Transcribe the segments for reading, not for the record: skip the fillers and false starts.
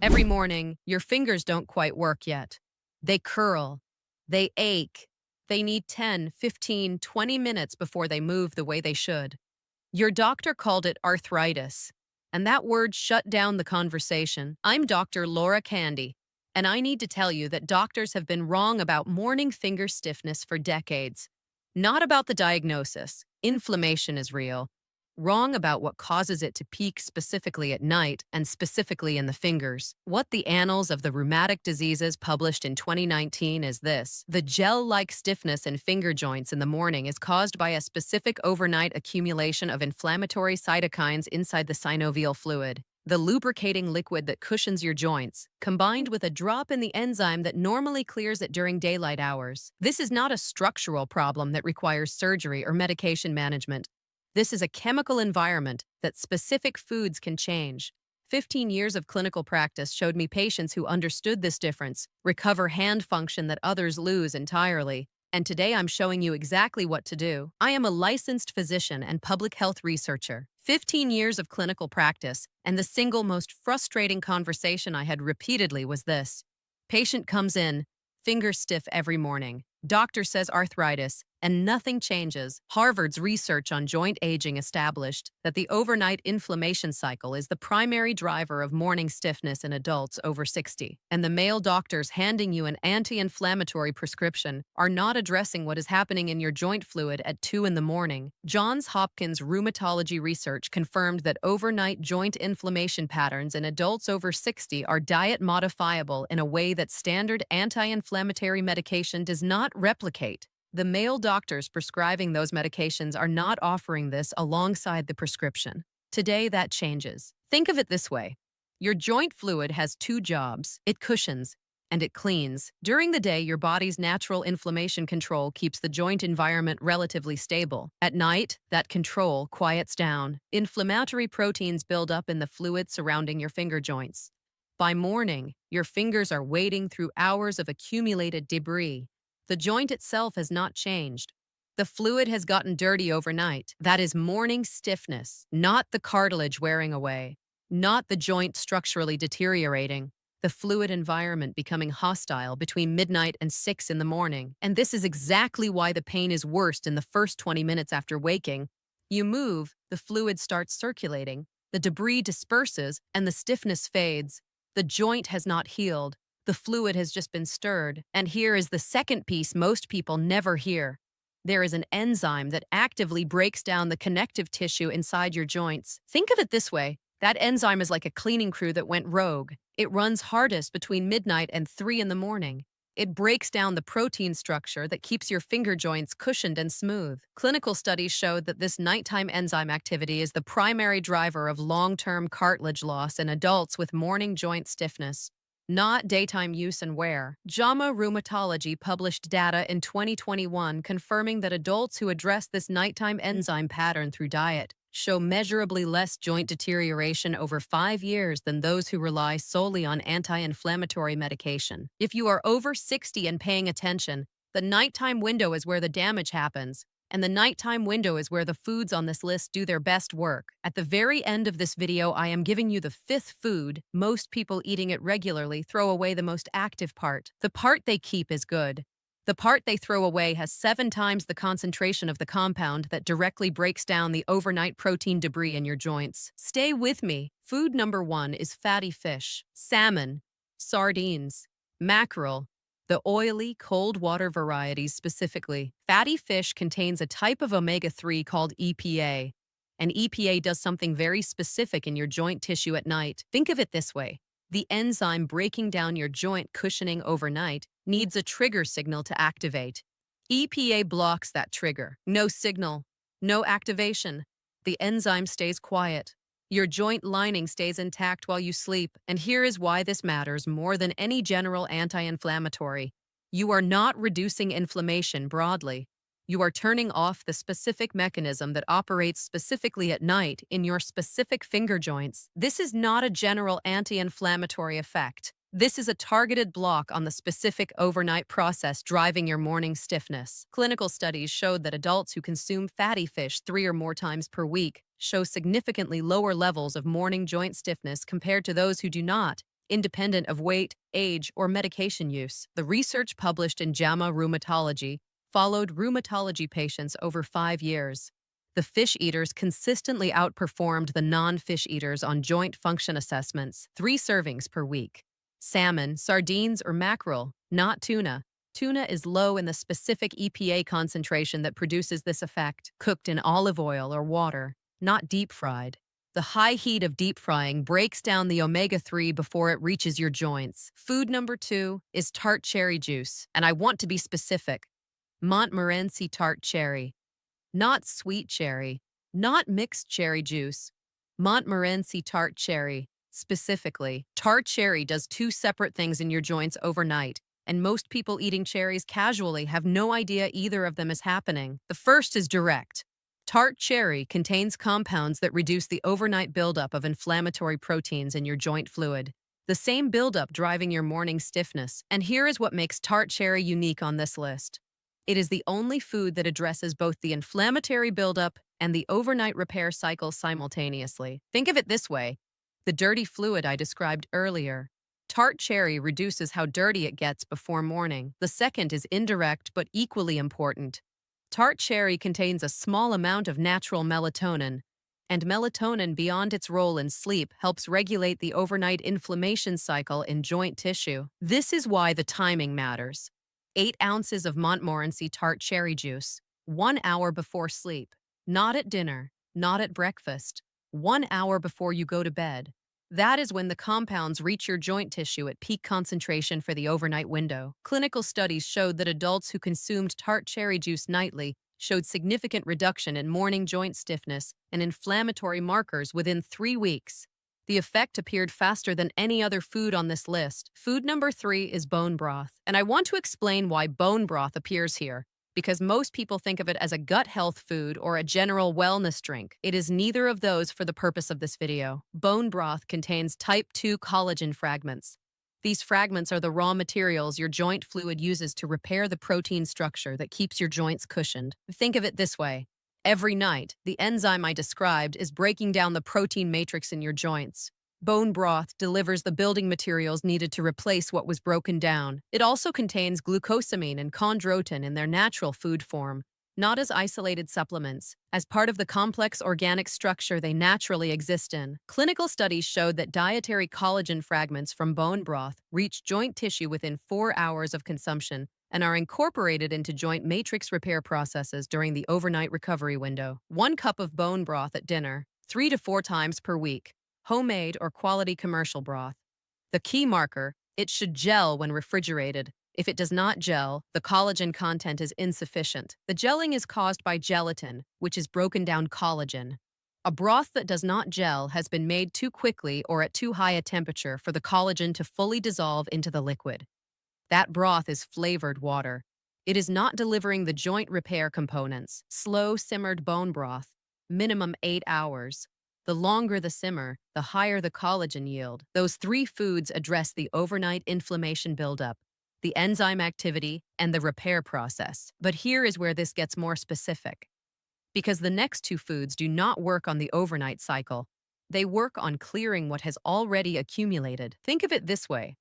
Every morning, your fingers don't quite work yet. They curl, they ache, they need 10, 15, 20 minutes before they move the way they should. Your doctor called it arthritis, and that word shut down the conversation. I'm Dr. Laura Candy, and I need to tell you that doctors have been wrong about morning finger stiffness for decades. Not about the diagnosis. Inflammation is real. Wrong about what causes it to peak specifically at night and specifically in the fingers. What the Annals of the Rheumatic Diseases published in 2019 is this: the gel-like stiffness in finger joints in the morning is caused by a specific overnight accumulation of inflammatory cytokines inside the synovial fluid, the lubricating liquid that cushions your joints, combined with a drop in the enzyme that normally clears it during daylight hours. This is not a structural problem that requires surgery or medication management. This is a chemical environment that specific foods can change. 15 years of clinical practice showed me patients who understood this difference recover hand function that others lose entirely. And today I'm showing you exactly what to do. I am a licensed physician and public health researcher. 15 years of clinical practice, and the single most frustrating conversation I had repeatedly was this. Patient comes in, finger stiff every morning. Doctor says arthritis, and nothing changes. Harvard's research on joint aging established that the overnight inflammation cycle is the primary driver of morning stiffness in adults over 60. And the male doctors handing you an anti-inflammatory prescription are not addressing what is happening in your joint fluid at 2 in the morning. Johns Hopkins rheumatology research confirmed that overnight joint inflammation patterns in adults over 60 are diet modifiable in a way that standard anti-inflammatory medication does not replicate. The male doctors prescribing those medications are not offering this alongside the prescription. Today, that changes. Think of it this way. Your joint fluid has two jobs. It cushions and it cleans. During the day, your body's natural inflammation control keeps the joint environment relatively stable. At night, that control quiets down. Inflammatory proteins build up in the fluid surrounding your finger joints. By morning, your fingers are wading through hours of accumulated debris. The joint itself has not changed. The fluid has gotten dirty overnight. That is morning stiffness, not the cartilage wearing away, not the joint structurally deteriorating. The fluid environment becoming hostile between midnight and 6 in the morning. And this is exactly why the pain is worst in the first 20 minutes after waking. You move, the fluid starts circulating, the debris disperses, and the stiffness fades. The joint has not healed. The fluid has just been stirred. And here is the second piece most people never hear. There is an enzyme that actively breaks down the connective tissue inside your joints. Think of it this way. That enzyme is like a cleaning crew that went rogue. It runs hardest between midnight and 3 in the morning. It breaks down the protein structure that keeps your finger joints cushioned and smooth. Clinical studies showed that this nighttime enzyme activity is the primary driver of long-term cartilage loss in adults with morning joint stiffness, not daytime use and wear. JAMA Rheumatology published data in 2021 confirming that adults who address this nighttime enzyme pattern through diet show measurably less joint deterioration over 5 years than those who rely solely on anti-inflammatory medication. If you are over 60 and paying attention, the nighttime window is where the damage happens, and the nighttime window is where the foods on this list do their best work. At the very end of this video, I am giving you the 5th food. Most people eating it regularly throw away the most active part. The part they keep is good. The part they throw away has 7 times the concentration of the compound that directly breaks down the overnight protein debris in your joints. Stay with me. Food number 1 is fatty fish, salmon, sardines, mackerel, the oily, cold water varieties specifically. Fatty fish contains a type of omega-3 called EPA, and EPA does something very specific in your joint tissue at night. Think of it this way. The enzyme breaking down your joint cushioning overnight needs a trigger signal to activate. EPA blocks that trigger. No signal, no activation. The enzyme stays quiet. Your joint lining stays intact while you sleep, and here is why this matters more than any general anti-inflammatory. You are not reducing inflammation broadly. You are turning off the specific mechanism that operates specifically at night in your specific finger joints. This is not a general anti-inflammatory effect. This is a targeted block on the specific overnight process driving your morning stiffness. Clinical studies showed that adults who consume fatty fish 3 or more times per week show significantly lower levels of morning joint stiffness compared to those who do not. independent of weight, age, or medication use. The research published in JAMA Rheumatology followed rheumatology patients over 5 years. The fish eaters consistently outperformed the non-fish eaters on joint function assessments, 3 servings per week. Salmon, sardines, or mackerel, not tuna. Tuna is low in the specific EPA concentration that produces this effect, cooked in olive oil or water, not deep-fried. The high heat of deep frying breaks down the omega-3 before it reaches your joints. Food number 2 is tart cherry juice, and I want to be specific. Montmorency tart cherry. Not sweet cherry, not mixed cherry juice. Montmorency tart cherry. Specifically, tart cherry does 2 separate things in your joints overnight, and most people eating cherries casually have no idea either of them is happening. The first is direct. Tart cherry contains compounds that reduce the overnight buildup of inflammatory proteins in your joint fluid, the same buildup driving your morning stiffness. And here is what makes tart cherry unique on this list. It is the only food that addresses both the inflammatory buildup and the overnight repair cycle simultaneously. Think of it this way: the dirty fluid I described earlier. Tart cherry reduces how dirty it gets before morning. The second is indirect but equally important. Tart cherry contains a small amount of natural melatonin, and melatonin, beyond its role in sleep, helps regulate the overnight inflammation cycle in joint tissue. This is why the timing matters. 8 ounces of Montmorency tart cherry juice, 1 hour before sleep. Not at dinner, not at breakfast. 1 hour before you go to bed. That is when the compounds reach your joint tissue at peak concentration for the overnight window. Clinical studies showed that adults who consumed tart cherry juice nightly showed significant reduction in morning joint stiffness and inflammatory markers within 3 weeks. The effect appeared faster than any other food on this list. Food number 3 is bone broth, and I want to explain why bone broth appears here, because most people think of it as a gut health food or a general wellness drink. It is neither of those for the purpose of this video. Bone broth contains type 2 collagen fragments. These fragments are the raw materials your joint fluid uses to repair the protein structure that keeps your joints cushioned. Think of it this way. Every night, the enzyme I described is breaking down the protein matrix in your joints. Bone broth delivers the building materials needed to replace what was broken down. It also contains glucosamine and chondroitin in their natural food form, not as isolated supplements, as part of the complex organic structure they naturally exist in. Clinical studies showed that dietary collagen fragments from bone broth reach joint tissue within 4 hours of consumption and are incorporated into joint matrix repair processes during the overnight recovery window. 1 cup of bone broth at dinner, 3 to 4 times per week. Homemade or quality commercial broth. The key marker: it should gel when refrigerated. If it does not gel, the collagen content is insufficient. The gelling is caused by gelatin, which is broken down collagen. A broth that does not gel has been made too quickly or at too high a temperature for the collagen to fully dissolve into the liquid. That broth is flavored water. It is not delivering the joint repair components. Slow simmered bone broth, minimum 8 hours. The longer the simmer, the higher the collagen yield. Those 3 foods address the overnight inflammation buildup, the enzyme activity, and the repair process. But here is where this gets more specific. Because the next 2 foods do not work on the overnight cycle. They work on clearing what has already accumulated. Think of it this way.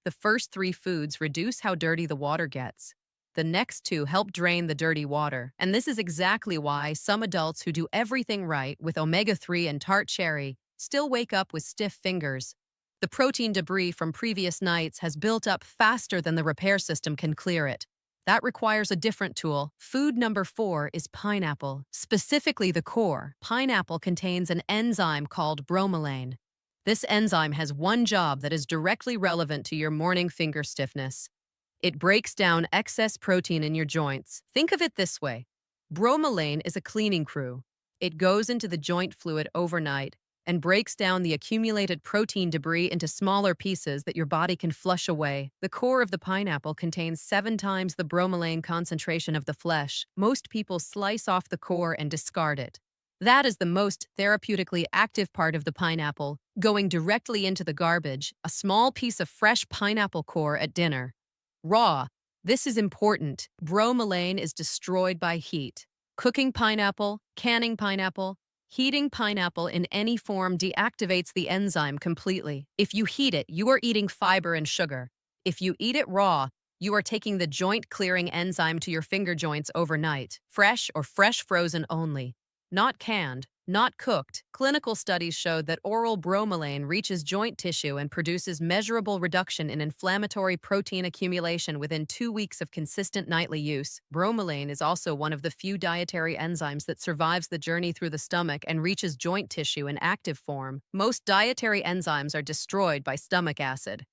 The first 3 foods reduce how dirty the water gets. The next 2 help drain the dirty water. And this is exactly why some adults who do everything right with omega-3 and tart cherry still wake up with stiff fingers. The protein debris from previous nights has built up faster than the repair system can clear it. That requires a different tool. Food number 4 is pineapple, specifically the core. Pineapple contains an enzyme called bromelain. This enzyme has one job that is directly relevant to your morning finger stiffness. It breaks down excess protein in your joints. Think of it this way. Bromelain is a cleaning crew. It goes into the joint fluid overnight and breaks down the accumulated protein debris into smaller pieces that your body can flush away. The core of the pineapple contains 7 times the bromelain concentration of the flesh. Most people slice off the core and discard it. That is the most therapeutically active part of the pineapple, going directly into the garbage, a small piece of fresh pineapple core at dinner. Raw. This is important. Bromelain is destroyed by heat. Cooking pineapple, canning pineapple, Heating pineapple in any form deactivates the enzyme completely. If you heat it, you are eating fiber and sugar. If you eat it raw, you are taking the joint-clearing enzyme to your finger joints overnight, fresh or fresh frozen only. Not canned, not cooked. Clinical studies showed that oral bromelain reaches joint tissue and produces measurable reduction in inflammatory protein accumulation within 2 weeks of consistent nightly use. Bromelain is also one of the few dietary enzymes that survives the journey through the stomach and reaches joint tissue in active form. Most dietary enzymes are destroyed by stomach acid.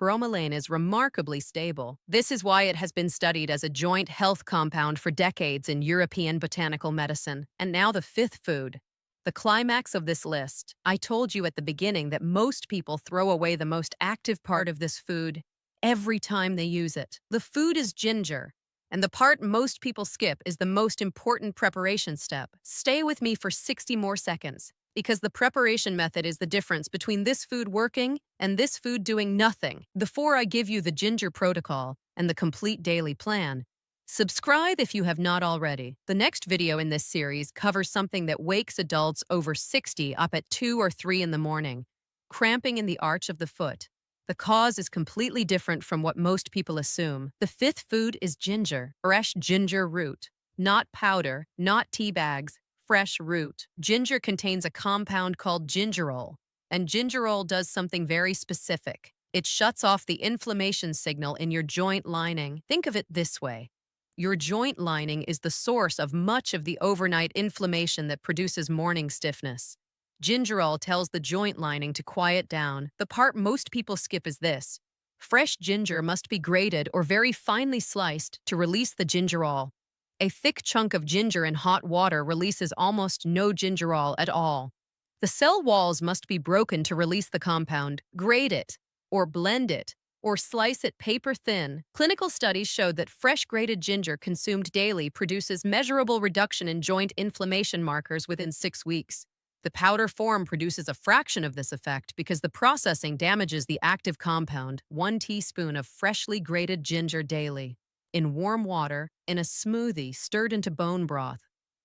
Bromelain is remarkably stable. This is why it has been studied as a joint health compound for decades in European botanical medicine. And now the fifth food. The climax of this list. I told you at the beginning that most people throw away the most active part of this food every time they use it. The food is ginger, and the part most people skip is the most important preparation step. Stay with me for 60 more seconds, because the preparation method is the difference between this food working and this food doing nothing. Before I give you the ginger protocol and the complete daily plan, subscribe if you have not already. The next video in this series covers something that wakes adults over 60 up at 2 or 3 in the morning: cramping in the arch of the foot. The cause is completely different from what most people assume. The fifth food is ginger, fresh ginger root. Not powder, not tea bags, fresh root. Ginger contains a compound called gingerol, and gingerol does something very specific. It shuts off the inflammation signal in your joint lining. Think of it this way. Your joint lining is the source of much of the overnight inflammation that produces morning stiffness. Gingerol tells the joint lining to quiet down. The part most people skip is this: fresh ginger must be grated or very finely sliced to release the gingerol. A thick chunk of ginger in hot water releases almost no gingerol at all. The cell walls must be broken to release the compound. Grate it, or blend it, or slice it paper thin. Clinical studies showed that fresh grated ginger consumed daily produces measurable reduction in joint inflammation markers within 6 weeks. The powder form produces a fraction of this effect because the processing damages the active compound. 1 teaspoon of freshly grated ginger daily. In warm water, in a smoothie stirred into bone broth.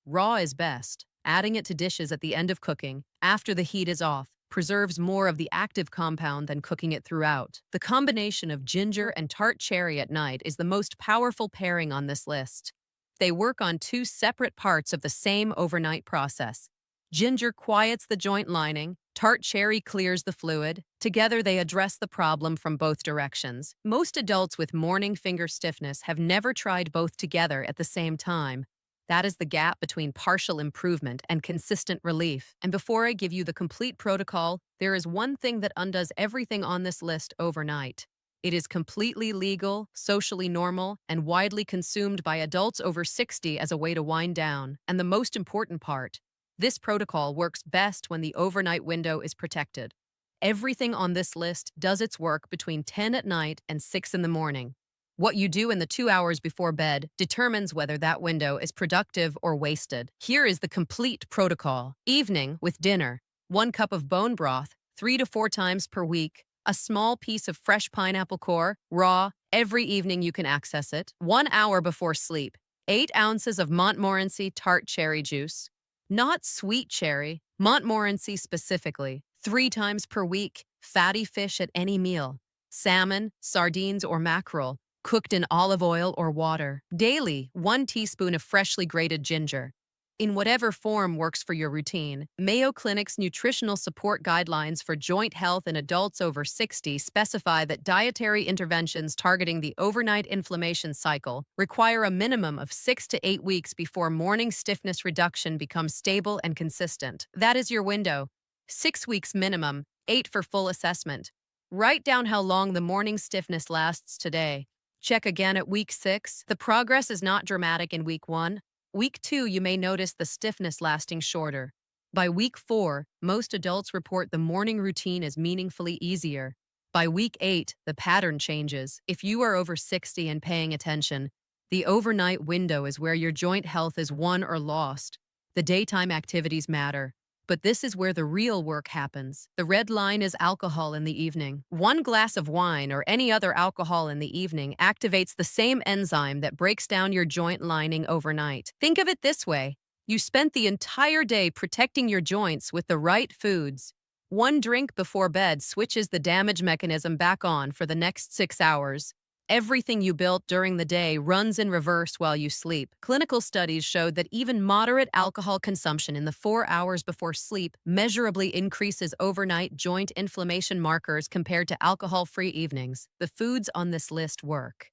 Raw is best. Adding it to dishes at the end of cooking, after the heat is off, preserves more of the active compound than cooking it throughout. The combination of ginger and tart cherry at night is the most powerful pairing on this list. They work on 2 separate parts of the same overnight process. Ginger quiets the joint lining, tart cherry clears the fluid. Together they address the problem from both directions. Most adults with morning finger stiffness have never tried both together at the same time. That is the gap between partial improvement and consistent relief. And before I give you the complete protocol, there is one thing that undoes everything on this list overnight. It is completely legal, socially normal, and widely consumed by adults over 60 as a way to wind down. And the most important part: this protocol works best when the overnight window is protected. Everything on this list does its work between 10 at night and 6 in the morning. What you do in the 2 hours before bed determines whether that window is productive or wasted. Here is the complete protocol. Evening with dinner. 1 cup of bone broth, 3 to 4 times per week. A small piece of fresh pineapple core, raw. Every evening you can access it. 1 hour before sleep. 8 ounces of Montmorency tart cherry juice. Not sweet cherry, Montmorency specifically. 3 times per week. Fatty fish at any meal. Salmon, sardines, or mackerel, cooked in olive oil or water. Daily, 1 teaspoon of freshly grated ginger. In whatever form works for your routine. Mayo Clinic's nutritional support guidelines for joint health in adults over 60 specify that dietary interventions targeting the overnight inflammation cycle require a minimum of 6 to 8 weeks before morning stiffness reduction becomes stable and consistent. That is your window. 6 weeks minimum, 8 for full assessment. Write down how long the morning stiffness lasts today. Check again at week 6. The progress is not dramatic in week 1. Week 2, you may notice the stiffness lasting shorter. By week 4, most adults report the morning routine is meaningfully easier. By week 8, the pattern changes. If you are over 60 and paying attention, the overnight window is where your joint health is won or lost. The daytime activities matter. But this is where the real work happens. The red line is alcohol in the evening. 1 glass of wine or any other alcohol in the evening activates the same enzyme that breaks down your joint lining overnight. Think of it this way. You spent the entire day protecting your joints with the right foods. One drink before bed switches the damage mechanism back on for the next 6 hours. Everything you built during the day runs in reverse while you sleep. Clinical studies showed that even moderate alcohol consumption in the 4 hours before sleep measurably increases overnight joint inflammation markers compared to alcohol-free evenings. The foods on this list work,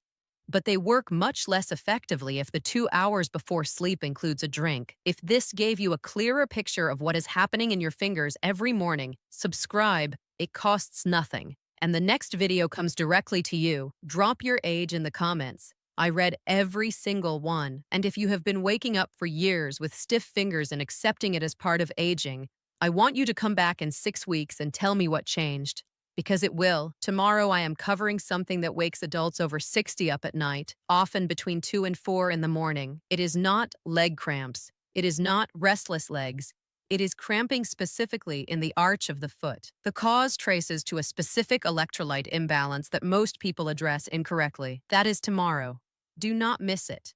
but they work much less effectively if the 2 hours before sleep includes a drink. If this gave you a clearer picture of what is happening in your fingers every morning, subscribe. It costs nothing. And the next video comes directly to you. Drop your age in the comments. I read every single one. And if you have been waking up for years with stiff fingers and accepting it as part of aging, I want you to come back in 6 weeks and tell me what changed. Because it will. Tomorrow I am covering something that wakes adults over 60 up at night, often between 2 and 4 in the morning. It is not leg cramps. It is not restless legs. It is cramping specifically in the arch of the foot. The cause traces to a specific electrolyte imbalance that most people address incorrectly. That is tomorrow. Do not miss it.